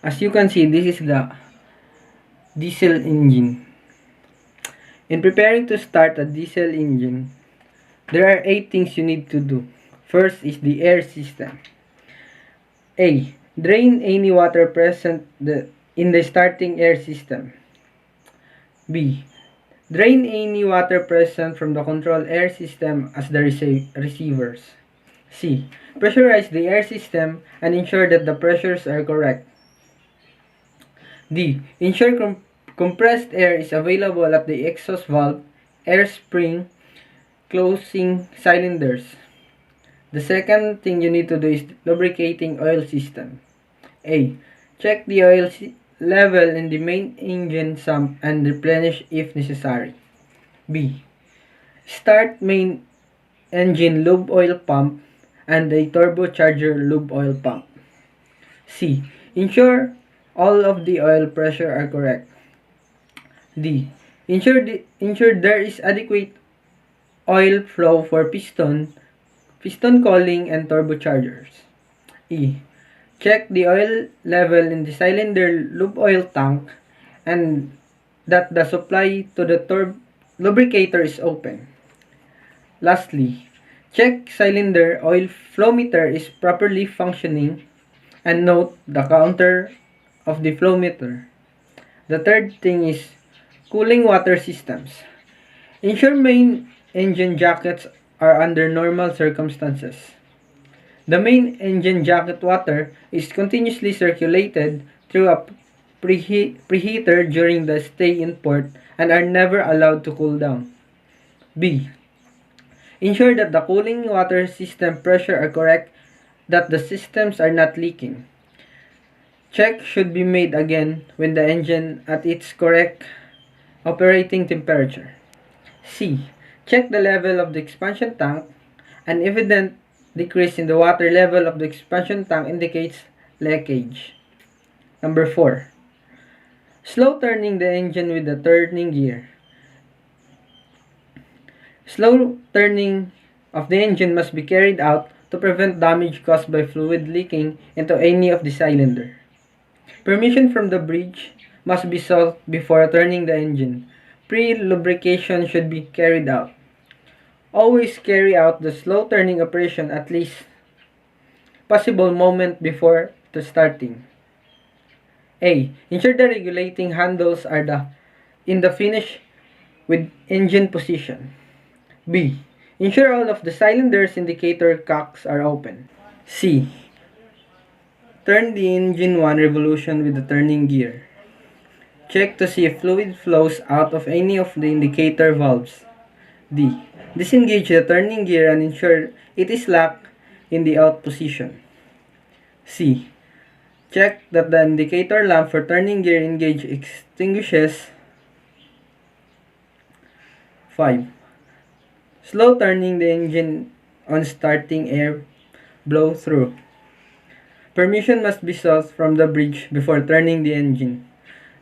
As you can see, this is the diesel engine. In preparing to start a diesel engine, there are 8 things you need to do. First is the air system. A. Drain any water present in the starting air system. B. Drain any water present from the control air system as the receivers. C. Pressurize the air system and ensure that the pressures are correct. D. Ensure compressed air is available at the exhaust valve, air spring, closing cylinders. The second thing you need to do is lubricating oil system. A. Check the oil level in the main engine sump and replenish if necessary. B. Start main engine lube oil pump and a turbocharger lube oil pump. C. Ensure all of the oil pressure are correct. D. Ensure there is adequate oil flow for piston cooling and turbochargers. E. Check the oil level in the cylinder lube oil tank and that the supply to the lubricator is open. Lastly, check cylinder oil flow meter is properly functioning and note the counter of the flow meter. The third thing is cooling water systems. Ensure main engine jackets are under normal circumstances. The main engine jacket water is continuously circulated through a preheater during the stay in port and are never allowed to cool down. B. Ensure that the cooling water system pressure are correct, that the systems are not leaking. Check should be made again when the engine at its correct operating temperature. C. Check the level of the expansion tank. An evident decrease in the water level of the expansion tank indicates leakage. Number 4. Slow turning the engine with the turning gear. Slow turning of the engine must be carried out to prevent damage caused by fluid leaking into any of the cylinder. Permission from the bridge must be sought before turning the engine. Pre-lubrication should be carried out. Always carry out the slow turning operation at least possible moment before the starting. A. Ensure the regulating handles are in the finish with engine position. B. Ensure all of the cylinders indicator cocks are open. C. Turn the engine 1 revolution with the turning gear. Check to see if fluid flows out of any of the indicator valves. D. Disengage the turning gear and ensure it is locked in the out position. C. Check that the indicator lamp for turning gear engage extinguishes. 5. Slow turning the engine on starting air blow through. Permission must be sought from the bridge before turning the engine.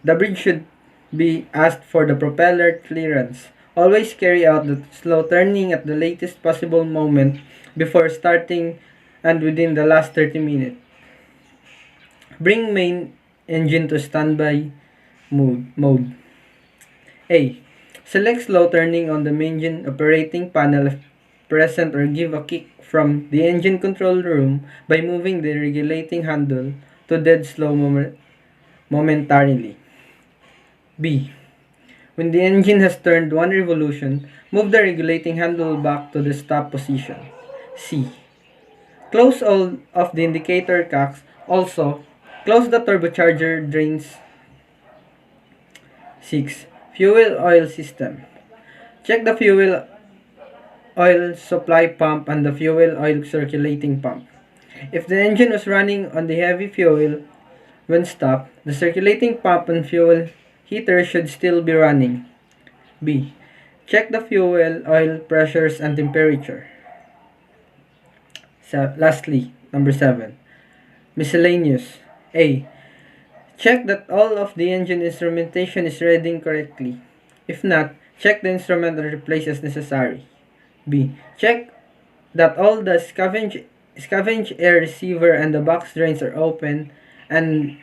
The bridge should be asked for the propeller clearance. Always carry out the slow turning at the latest possible moment before starting and within the last 30 minutes. Bring main engine to standby mode. A. Select slow turning on the main engine operating panel if present or give a kick from the engine control room by moving the regulating handle to dead slow momentarily. B. When the engine has turned 1 revolution, move the regulating handle back to the stop position. C. Close all of the indicator cocks. Also, close the turbocharger drains. 6. Fuel oil system. Check the fuel oil supply pump and the fuel oil circulating pump. If the engine was running on the heavy fuel when stopped, the circulating pump and fuel heater should still be running. B. Check the fuel oil pressures and temperature. Lastly, number 7. Miscellaneous. A. Check that all of the engine instrumentation is reading correctly. If not, check the instrument and replace as necessary. B. Check that all the scavenge air receiver and the box drains are open and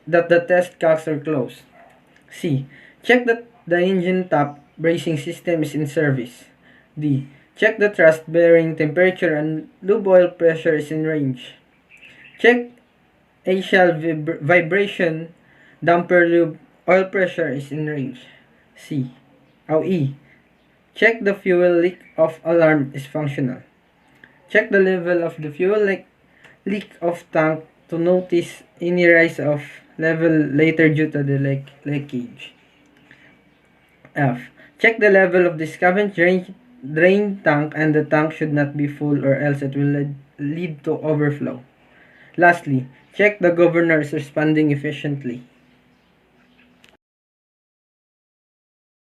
that the test cocks are closed. C. Check that the engine top bracing system is in service. D. Check the thrust bearing temperature and lube oil pressure is in range. Check a shell vibration damper lube oil pressure is in range. C. E. Check the fuel leak of alarm is functional. Check the level of the fuel leak of tank to notice any rise of level later due to the leakage. F. Check the level of the scavenge drain tank and the tank should not be full or else it will lead to overflow. Lastly, check the governor is responding efficiently.